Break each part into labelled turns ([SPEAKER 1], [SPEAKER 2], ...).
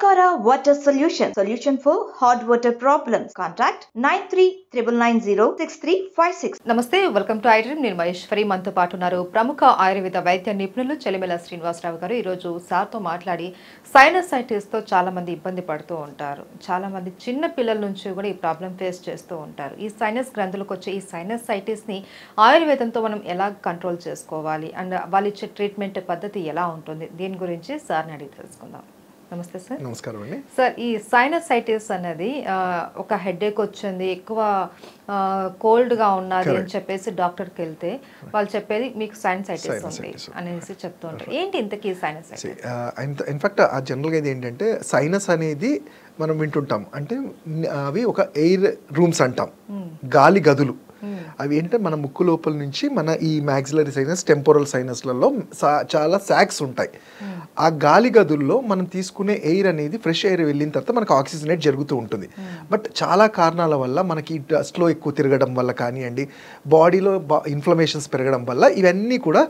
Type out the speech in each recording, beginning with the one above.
[SPEAKER 1] Sankara Water Solution for hot water problems. Contact 9399906356.
[SPEAKER 2] నమస్తే, welcome to iDream. నేను మహేశ్వరి. మనతో పాటు ఉన్నారు ప్రముఖ ఆయుర్వేద వైద్య నిపుణులు చెలిమెల శ్రీనివాసరావు గారు. ఈరోజు సార్తో మాట్లాడి సైనసైటిస్తో చాలా మంది ఇబ్బంది పడుతూ ఉంటారు. చాలా మంది చిన్న పిల్లల నుంచి కూడా ఈ ప్రాబ్లం ఫేస్ చేస్తూ ఉంటారు. ఈ సైనస్ గ్రంథులకు వచ్చే ఈ సైనసైటిస్ని ఆయుర్వేదంతో మనం ఎలా కంట్రోల్ చేసుకోవాలి అండ్ వాళ్ళు ఇచ్చే ట్రీట్మెంట్ పద్ధతి ఎలా ఉంటుంది, దీని గురించి సార్ని అడిగి తెలుసుకుందాం. నమస్తే సార్.
[SPEAKER 3] నమస్కారం అండి
[SPEAKER 2] సార్, ఈ సైనసైటిస్ అనేది ఒక హెడేక్ వచ్చింది, ఎక్కువ కోల్డ్గా ఉన్నది అని చెప్పేసి డాక్టర్కి వెళ్తే వాళ్ళు చెప్పేది మీకు సైనసైటిస్ ఉంది అనేసి చెప్తూ ఉంటారు. ఏంటి ఇంతకీ సైనసైటిస్?
[SPEAKER 3] ఇన్ఫాక్ట్ ఆ జనరల్గా ఇది ఏంటంటే సైనస్ అనేది మనం వింటుంటాం, అంటే అవి ఒక ఎయిర్ రూమ్స్ అంటాం, గాలి గదులు. అవి ఏంటంటే మన ముక్కు లోపల నుంచి మన ఈ మ్యాక్సిలరీ సైనస్, టెంపోరల్ సైనస్లలో చాలా సాక్స్ ఉంటాయి. ఆ గాలి గదుల్లో మనం తీసుకునే ఎయిర్ అనేది ఫ్రెష్ ఎయిర్ వెళ్ళిన తర్వాత మనకు ఆక్సిజనేట్ జరుగుతూ ఉంటుంది. బట్ చాలా కారణాల వల్ల మనకి డస్ట్లో ఎక్కువ తిరగడం వల్ల కానివ్వండి, బాడీలో ఇన్ఫ్లమేషన్స్ పెరగడం వల్ల ఇవన్నీ కూడా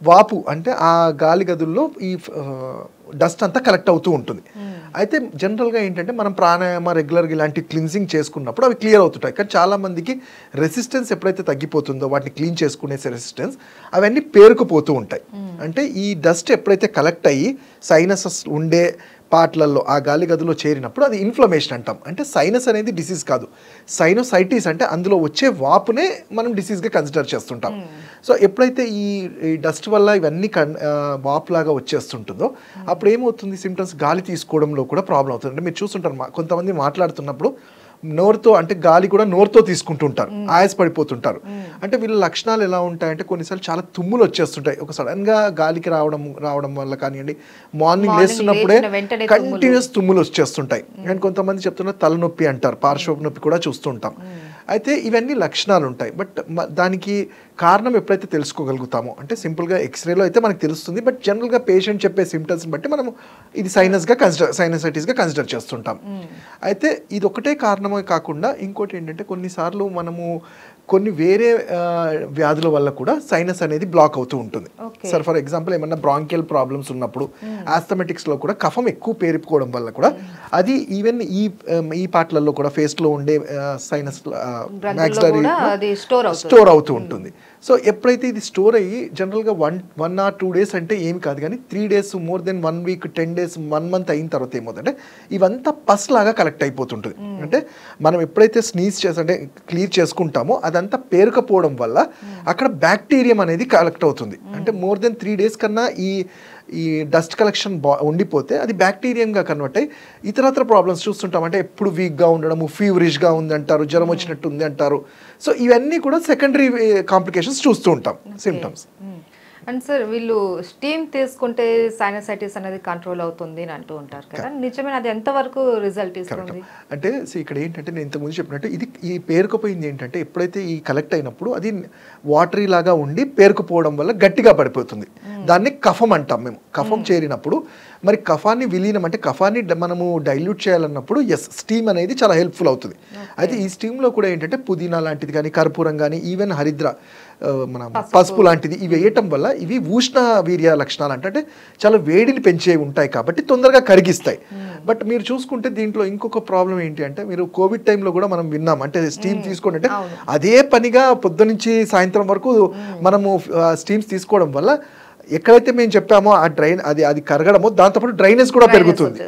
[SPEAKER 3] వాపు, అంటే ఆ గాలి గదుల్లో ఈ డస్ట్ అంతా కలెక్ట్ అవుతూ ఉంటుంది. అయితే జనరల్గా ఏంటంటే మనం ప్రాణాయామ రెగ్యులర్గా ఇలాంటి క్లిన్జింగ్ చేసుకున్నప్పుడు అవి క్లియర్ అవుతుంటాయి. కానీ చాలామందికి రెసిస్టెన్స్ ఎప్పుడైతే తగ్గిపోతుందో, వాటిని క్లీన్ చేసుకునే రెసిస్టెన్స్ అవన్నీ పేరుకుపోతూ ఉంటాయి. అంటే ఈ డస్ట్ ఎప్పుడైతే కలెక్ట్ అయ్యి సైనసస్ ఉండే పార్ట్లలో ఆ గాలి గదిలో చేరినప్పుడు అది ఇన్ఫ్లమేషన్ అంటాం. అంటే సైనస్ అనేది డిసీజ్ కాదు, సైనోసైటిస్ అంటే అందులో వచ్చే వాపునే మనం డిసీజ్గా కన్సిడర్ చేస్తుంటాం. సో ఎప్పుడైతే ఈ డస్ట్ వల్ల ఇవన్నీ వాపులాగా వచ్చేస్తుంటుందో అప్పుడు ఏమవుతుంది, సిమ్టమ్స్ గాలి తీసుకోవడంలో కూడా ప్రాబ్లం అవుతుంది. అంటే మీరు చూస్తుంటారు కొంతమంది మాట్లాడుతున్నప్పుడు నోరుతో, అంటే గాలి కూడా నోరుతో తీసుకుంటుంటారు, ఆయాస పడిపోతుంటారు. అంటే వీళ్ళ లక్షణాలు ఎలా ఉంటాయంటే కొన్నిసార్లు చాలా తుమ్ములు వచ్చేస్తుంటాయి. ఒక సడన్గా గాలికి రావడం వల్ల కానివ్వండి, మార్నింగ్ లేస్తున్నప్పుడే కంటిన్యూస్ తుమ్ములు వచ్చేస్తుంటాయి. అండ్ కొంతమంది చెప్తున్నారు తలనొప్పి అంటారు, పార్శ్వ నొప్పి కూడా చూస్తుంటాం. అయితే ఇవన్నీ లక్షణాలు ఉంటాయి. బట్ దానికి కారణం ఎప్పుడైతే తెలుసుకోగలుగుతామో, అంటే సింపుల్గా ఎక్స్రేలో అయితే మనకు తెలుస్తుంది. బట్ జనరల్గా పేషెంట్ చెప్పే సిమ్టమ్స్ని బట్టి మనము ఇది సైనసైటిస్గా కన్సిడర్ చేస్తుంటాం. అయితే ఇది ఒకటే కారణమే కాకుండా ఇంకోటి ఏంటంటే కొన్నిసార్లు మనము కొన్ని వేరే వ్యాధుల వల్ల కూడా సైనస్ అనేది బ్లాక్ అవుతూ ఉంటుంది. సార్ ఫర్ ఎగ్జాంపుల్ ఏమన్నా బ్రాంకియల్ ప్రాబ్లమ్స్ ఉన్నప్పుడు, ఆస్థమెటిక్స్లో కూడా కఫం ఎక్కువ పేరుకోవడం వల్ల కూడా అది ఈవెన్ ఈ పార్ట్లలో కూడా ఫేస్లో ఉండే సైనస్ మ్యాక్సిలరీ స్టోర్ అవుతూ ఉంటుంది. సో ఎప్పుడైతే ఇది స్టోర్ అయ్యి జనరల్గా 1 or 2 days అంటే ఏమి కాదు, కానీ 3 days, more than 1 week, 10 days, 1 month అయిన తర్వాత ఏమవుతుందంటే ఇవంతా పస్ లాగా కలెక్ట్ అయిపోతుంటుంది. అంటే మనం ఎప్పుడైతే స్నీజ్ అంటే క్లియర్ చేసుకుంటామో అదంతా పేరుకపోవడం వల్ల అక్కడ బ్యాక్టీరియం అనేది కలెక్ట్ అవుతుంది. అంటే మోర్ దెన్ 3 days కన్నా ఈ డస్ట్ కలెక్షన్ ఉండిపోతే అది బ్యాక్టీరియంగా కన్వర్ట్ అయ్యి ఇతరత్ర ప్రాబ్లమ్స్ చూస్తుంటాం. అంటే ఎప్పుడు వీక్గా ఉండడము, ఫీవరిష్గా ఉంది అంటారు, జ్వరం వచ్చినట్టు ఉంది అంటారు. సో ఇవన్నీ కూడా సెకండరీ కాంప్లికేషన్స్ చూస్తూ ఉంటాం, సిమ్టమ్స్.
[SPEAKER 2] అండ్ సార్, వీళ్ళు స్టీమ్ తీసుకుంటే సైనసైటిస్ అనేది కంట్రోల్ అవుతుంది అని అంటూ ఉంటారు కదా, నిజమే? అది ఎంతవరకు రిజల్ట్ ఇస్తుంది?
[SPEAKER 3] అంటే ఇక్కడ ఏంటంటే నేను ఇంతకుముందు చెప్పినట్టు ఇది ఈ పేరుకుపోయింది ఏంటంటే ఎప్పుడైతే ఈ కలెక్ట్ అయినప్పుడు అది వాటరీ లాగా ఉండి పేరుకుపోవడం వల్ల గట్టిగా పడిపోతుంది. దాన్ని కఫం అంటాం మేము. కఫం చేరినప్పుడు మరి కఫాన్ని విలీనం, అంటే కఫాన్ని మనము డైల్యూట్ చేయాలన్నప్పుడు స్టీమ్ అనేది చాలా హెల్ప్ఫుల్ అవుతుంది. అయితే ఈ స్టీమ్లో కూడా ఏంటంటే పుదీనా లాంటిది కానీ, కర్పూరం కానీ, ఈవెన్ హరిద్ర, మన పసుపు లాంటిది ఇవి వేయటం వల్ల ఇవి ఉష్ణ వీర్య లక్షణాలు అంటే చాలా వేడిని పెంచే ఉంటాయి కాబట్టి తొందరగా కరిగిస్తాయి. బట్ మీరు చూసుకుంటే దీంట్లో ఇంకొక ప్రాబ్లం ఏంటి అంటే, మీరు కోవిడ్ టైంలో కూడా మనం విన్నాం, అంటే స్టీమ్ తీసుకోండి అంటే అదే పనిగా పొద్దు నుంచి సాయంత్రం వరకు మనము స్టీమ్స్ తీసుకోవడం వల్ల ఎక్కడైతే మేము చెప్పామో ఆ అది కరగడమో దాంతోపాటు డ్రైనేజ్ కూడా పెరుగుతుంది.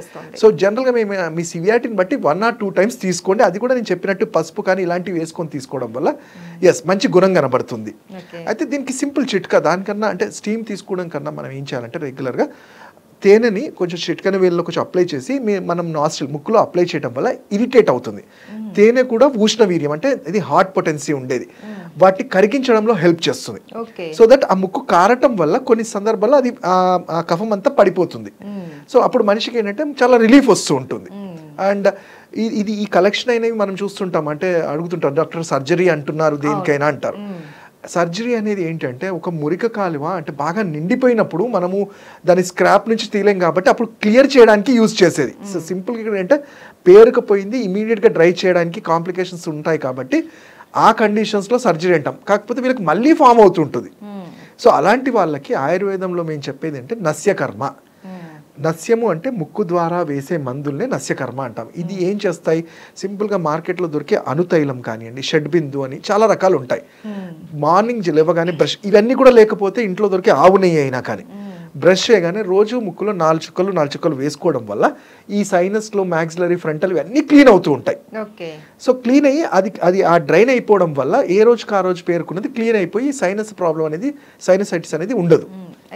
[SPEAKER 3] సో జనరల్గా మేము మీ సివియారిటీని బట్టి 1 or 2 times తీసుకోండి. అది కూడా నేను చెప్పినట్టు పసుపు కానీ ఇలాంటివి వేసుకొని తీసుకోవడం వల్ల మంచి గుణం కనబడుతుంది. అయితే దీనికి సింపుల్ చిట్కా, దానికన్నా అంటే స్టీమ్ తీసుకోవడం కన్నా మనం ఏం చేయాలంటే రెగ్యులర్గా తేనెని కొంచెం చిట్కన వేళ్ళలో కొంచెం అప్లై చేసి మనం నాస్ట్రిల్ ముక్కులో అప్లై చేయడం వల్ల ఇరిటేట్ అవుతుంది. తేనె కూడా ఉష్ణవీర్యం, అంటే ఇది హాట్ పొటెన్సీ ఉండేది, వాటిని కరిగించడంలో హెల్ప్ చేస్తుంది. సో దట్ ఆ ముక్కు కారటం వల్ల కొన్ని సందర్భాల్లో అది ఆ కఫం అంతా పడిపోతుంది. సో అప్పుడు మనిషికి ఏంటంటే చాలా రిలీఫ్ వస్తూ ఉంటుంది. అండ్ ఈ కలెక్షన్ అయినవి మనం చూస్తుంటాం, అంటే అడుగుతుంటాం డాక్టర్ సర్జరీ అంటున్నారు దేనికైనా అంటారు. సర్జరీ అనేది ఏంటంటే ఒక మురిక కాలువ అంటే బాగా నిండిపోయినప్పుడు మనము దాని స్క్రాప్ నుంచి తీయలేం కాబట్టి అప్పుడు క్లియర్ చేయడానికి యూజ్ చేసేది. సో సింపుల్గా ఏంటంటే పేరుకపోయింది ఇమీడియట్గా డ్రై చేయడానికి కాంప్లికేషన్స్ ఉంటాయి కాబట్టి ఆ కండిషన్స్లో సర్జరీ అంటాం. కాకపోతే వీళ్ళకి మళ్ళీ ఫామ్ అవుతుంటుంది. సో అలాంటి వాళ్ళకి ఆయుర్వేదంలో మేము చెప్పేది అంటే నస్యకర్మ, నస్యము అంటే ముక్కు ద్వారా వేసే మందుల్నే నస్యకర్మ అంటాం. ఇది ఏం చేస్తాయి, సింపుల్గా మార్కెట్లో దొరికే అనుతైలం కానివ్వండి, షడ్బిందు అని చాలా రకాలు ఉంటాయి. మార్నింగ్ లేవగానే బ్రష్, ఇవన్నీ కూడా లేకపోతే ఇంట్లో దొరికే ఆవు నెయ్యి అయినా కానీ బ్రష్ చేయగానే రోజు ముక్కులో 4 చుక్కలు వేసుకోవడం వల్ల ఈ సైనస్లో మ్యాక్సిలరీ ఫ్రంటల్ ఇవన్నీ క్లీన్ అవుతూ ఉంటాయి. సో క్లీన్ అయ్యి అది ఆ డ్రైన్ అయిపోవడం వల్ల ఏ రోజుకి ఆ రోజు పేరుకున్నది క్లీన్ అయిపోయి సైనస్ ప్రాబ్లం అనేది, సైనసైటిస్ అనేది ఉండదు.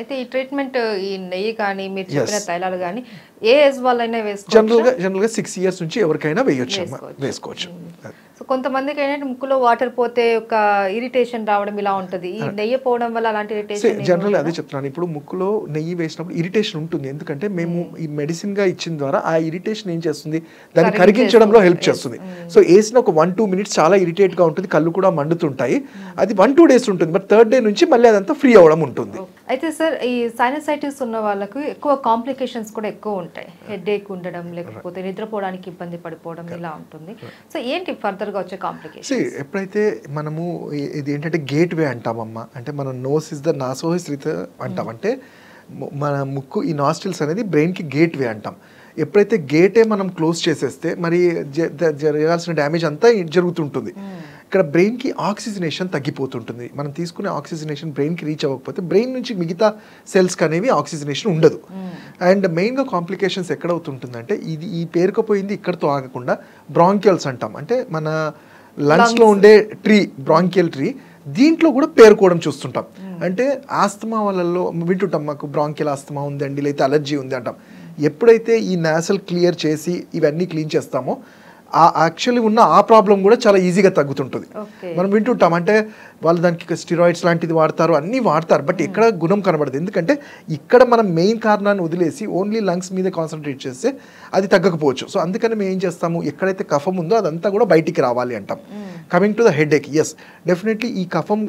[SPEAKER 2] అయితే ఈ ట్రీట్మెంట్, ఈ నెయ్యి కానీ మీరు చెప్పిన తైలాలు కానీ ఏ ఏజ్ వాళ్ళైనా వేసుకోవచ్చు?
[SPEAKER 3] జనరల్గా 6 years నుంచి ఎవరికైనా వేసుకోవచ్చు.
[SPEAKER 2] సో కొంతమందికి ఏంటంటే ముక్కులో వాటర్ పోతే ఒక ఇరిటేషన్ రావడం ఇలా ఉంటుంది. ఈ నెయ్యి పోవడం వల్ల అలాంటి ఇరిటేషన్
[SPEAKER 3] జనరల్ అదే చెప్తున్నాను. ఇప్పుడు ముక్కులో నెయ్యి వేసినప్పుడు ఇరిటేషన్ ఉంటుంది. ఎందుకంటే మేము ఈ మెడిసిన్ గా ఇచ్చిన ద్వారా ఆ ఇరిటేషన్ ఏం చేస్తుంది, దాన్ని కరిగించడంలో హెల్ప్ చేస్తుంది. సో వేసిన ఒక 1-2 minutes చాలా ఇరిటేట్ గా ఉంటుంది, కళ్ళు కూడా మండుతుంటాయి. అది 1-2 days ఉంటుంది, బట్ 3rd day నుంచి మళ్ళీ అదంతా ఫ్రీ అవ్వడం ఉంటుంది.
[SPEAKER 2] అయితే సార్, ఈ సైనసైటిస్ ఉన్న వాళ్ళకు ఎక్కువ కాంప్లికేషన్స్ కూడా ఎక్కువ ఉంటాయి. హెడేక్ ఉండడం, లేకపోతే నిద్రపోవడానికి ఇబ్బంది పడిపోవడం ఇలా ఉంటుంది. సో ఏంటి ఫర్దర్ గా వచ్చే కాంప్లికేషన్స్?
[SPEAKER 3] ఎప్పుడైతే మనము ఇది ఏంటంటే గేట్ వే అంటామమ్మా, అంటే మన నోస్ ఇస్ ద నాసోహిస్ అంటాం. అంటే మన ముక్కు, ఈ నాస్ట్రిల్స్ అనేది బ్రెయిన్ కి గేట్ వే అంటాం. ఎప్పుడైతే గేటే మనం క్లోజ్ చేసేస్తే మరి జరగాల్సిన డ్యామేజ్ అంతా జరుగుతుంటుంది. ఇక్కడ బ్రెయిన్కి ఆక్సిజనేషన్ తగ్గిపోతుంటుంది. మనం తీసుకునే ఆక్సిజనేషన్ బ్రెయిన్కి రీచ్ అవ్వకపోతే బ్రెయిన్ నుంచి మిగతా సెల్స్కి అనేవి ఆక్సిజనేషన్ ఉండదు. అండ్ మెయిన్గా కాంప్లికేషన్స్ ఎక్కడ అవుతుంటుందంటే, ఈ పేరుకపోయింది ఇక్కడతో ఆగకుండా బ్రాంకియల్స్ అంటాం. అంటే మన లంగ్స్లో ఉండే బ్రాంకియల్ ట్రీ, దీంట్లో కూడా పేరుకోవడం చూస్తుంటాం. అంటే ఆస్తమా వాళ్ళలో వింటుంటాం, మాకు బ్రాంకియల్ ఆస్తమా ఉందండి, లేకపోతే అలర్జీ ఉంది అంటాం. ఎప్పుడైతే ఈ నాసల్ క్లియర్ చేసి ఇవన్నీ క్లీన్ చేస్తామో యాక్చువల్లీ ఉన్న ఆ ప్రాబ్లం కూడా చాలా ఈజీగా తగ్గుతుంటుంది. మనం వింటుంటాం, అంటే వాళ్ళు దానికి స్టిరాయిడ్స్ లాంటిది వాడతారు, అన్నీ వాడతారు, బట్ ఎక్కడ గుణం కనబడదు. ఎందుకంటే ఇక్కడ మనం మెయిన్ కారణాన్ని వదిలేసి ఓన్లీ లంగ్స్ మీద కాన్సన్ట్రేట్ చేస్తే అది తగ్గకపోవచ్చు. సో అందుకని మేము ఏం చేస్తాము, ఎక్కడైతే కఫం ఉందో అదంతా కూడా బయటికి రావాలి అంటాం. Coming to the headache, yes definitely ఈ కఫం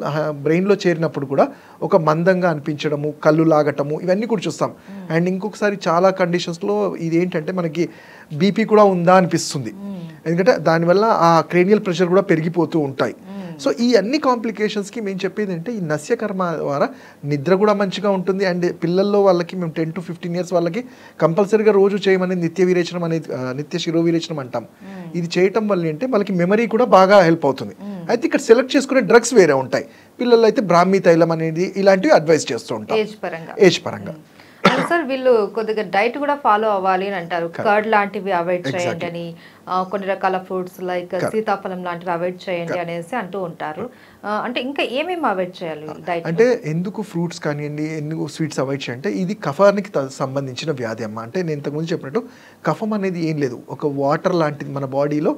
[SPEAKER 3] బ్రెయిన్లో చేరినప్పుడు కూడా ఒక మందంగా అనిపించడము, కళ్ళు లాగటము, ఇవన్నీ కూడా చూస్తాం. అండ్ ఇంకొకసారి చాలా కండిషన్స్లో ఇది ఏంటంటే మనకి బీపీ కూడా ఉందా అనిపిస్తుంది. ఎందుకంటే దానివల్ల ఆ క్రేనియల్ ప్రెషర్ కూడా పెరిగిపోతూ ఉంటాయి. సో ఈ అన్ని కాంప్లికేషన్స్కి మేము చెప్పేది అంటే, ఈ నస్యకర్మ ద్వారా నిద్ర కూడా మంచిగా ఉంటుంది. అండ్ పిల్లల్లో వాళ్ళకి మేము 10 to 15 years వాళ్ళకి కంపల్సరీగా రోజు చేయమనేది నిత్య విరేచనం అనేది, నిత్య శిరో విరేచనం అంటాం. ఇది చేయటం వల్ల అంటే వాళ్ళకి మెమరీ కూడా బాగా హెల్ప్ అవుతుంది. అయితే ఇక్కడ సెలెక్ట్ చేసుకునే డ్రగ్స్ వేరే ఉంటాయి. పిల్లలు అయితే బ్రాహ్మీ తైలం అనేది ఇలాంటివి అడ్వైస్ చేస్తూ ఉంటాం ఏజ్ పరంగా.
[SPEAKER 2] సార్, వీళ్ళు కొద్దిగా డైట్ కూడా ఫాలో అవ్వాలి అని అంటారు. కర్డ్ లాంటివి అవాయిడ్ చేయండి అని, కొన్ని రకాల ఫ్రూట్స్ లైక్ సీతాఫలం లాంటివి అవాయిడ్ చేయండి అనేసి అంటూ ఉంటారు. అంటే ఇంకా ఏమేమి అవాయిడ్ చేయాలి డైట్?
[SPEAKER 3] అంటే ఎందుకు ఫ్రూట్స్ కానివ్వండి, ఎందుకు స్వీట్స్ అవాయిడ్ చేయాలంటే, ఇది కఫానికి సంబంధించిన వ్యాధి అమ్మ. అంటే నేను ఇంతకుముందు చెప్పినట్టు కఫం అనేది ఏం లేదు, ఒక వాటర్ లాంటిది మన బాడీలో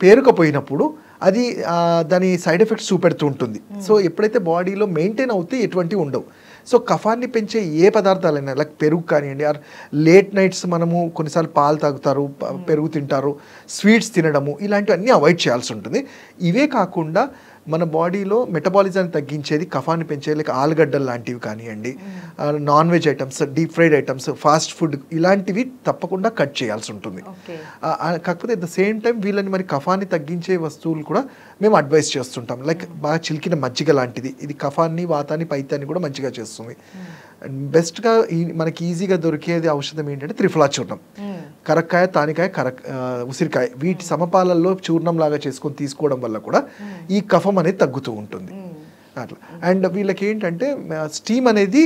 [SPEAKER 3] పేరుకపోయినప్పుడు అది దాని సైడ్ ఎఫెక్ట్స్ చూపెడుతూ ఉంటుంది. సో ఎప్పుడైతే బాడీలో మెయింటైన్ అవుతే ఎటువంటివి ఉండవు. సో కఫాన్ని పెంచే ఏ పదార్థాలైనా, లైక్ పెరుగు కానివ్వండి, ఆర్ లేట్ నైట్స్ మనము కొన్నిసార్లు పాలు తాగుతారు, పెరుగు తింటారు, స్వీట్స్ తినడము, ఇలాంటివన్నీ అవాయిడ్ చేయాల్సి ఉంటుంది. ఇవే కాకుండా మన బాడీలో మెటబాలిజాన్ని తగ్గించేది, కఫాన్ని పెంచేది లైక్ ఆలుగడ్డలు లాంటివి కానివ్వండి, non veg items, deep fried items, fast food, ఇలాంటివి తప్పకుండా కట్ చేయాల్సి ఉంటుంది. కాకపోతే అట్ ద సేమ్ టైం వీళ్ళని మరి కఫాన్ని తగ్గించే వస్తువులు కూడా మేము అడ్వైస్ చేస్తుంటాం. లైక్ బాగా చిలికిన మజ్జిగ లాంటిది, ఇది కఫాన్ని, వాతాన్ని, పైత్యాన్ని కూడా మంచిగా చేస్తుంది. బెస్ట్గా మనకి ఈజీగా దొరికేది ఔషధం ఏంటంటే త్రిఫలా చూర్ణం. కరక్కాయ, తానికాయ, ఉసిరికాయ, వీటి సమపాలల్లో చూర్ణం లాగా చేసుకొని తీసుకోవడం వల్ల కూడా ఈ కఫం అనేది తగ్గుతూ ఉంటుంది అట్లా. అండ్ వీళ్ళకి ఏంటంటే స్టీమ్ అనేది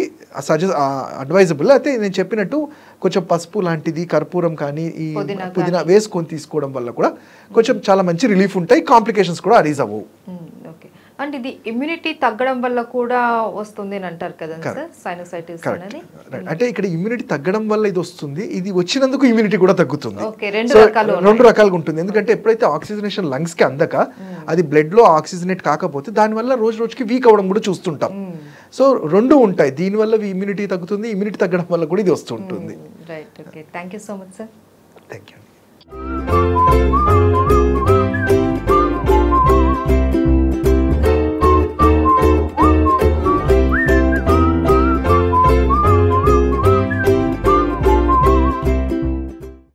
[SPEAKER 3] అడ్వైజబుల్. అయితే నేను చెప్పినట్టు కొంచెం పసుపు లాంటిది, కర్పూరం కానీ, ఈ పుదీనా వేసుకొని తీసుకోవడం వల్ల కూడా కొంచెం చాలా మంచి రిలీఫ్ ఉంటాయి, కాంప్లికేషన్స్ కూడా అరీజ్ అవ్వవు.
[SPEAKER 2] అంటే ఇది ఇమ్యూనిటీ తగ్గడం వల్ల కూడా వస్తుంది అని అంటారు కదా సార్, సైనసైటిస్ అనేది?
[SPEAKER 3] అంటే ఇక్కడ ఇమ్యూనిటీ తగ్గడం వల్ల ఇది వస్తుంది, ఇది వచ్చినందుకు ఇమ్యూనిటీ కూడా తగ్గుతుంది.
[SPEAKER 2] రెండు
[SPEAKER 3] రకాలుగా ఉంటుంది. ఎందుకంటే ఎప్పుడైతే ఆక్సిజనేషన్ లంగ్స్ కి అందక అది బ్లడ్ లో ఆక్సిజనేట్ కాకపోతే దానివల్ల రోజు రోజుకి వీక్ అవ్వడం కూడా చూస్తుంటాం. సో రెండు ఉంటాయి, దీనివల్ల ఇమ్యూనిటీ తగ్గుతుంది, ఇమ్యూనిటీ తగ్గడం వల్ల కూడా ఇది వస్తుంటుంది.
[SPEAKER 2] Right, okay, thank you so much sir.
[SPEAKER 3] Thank you.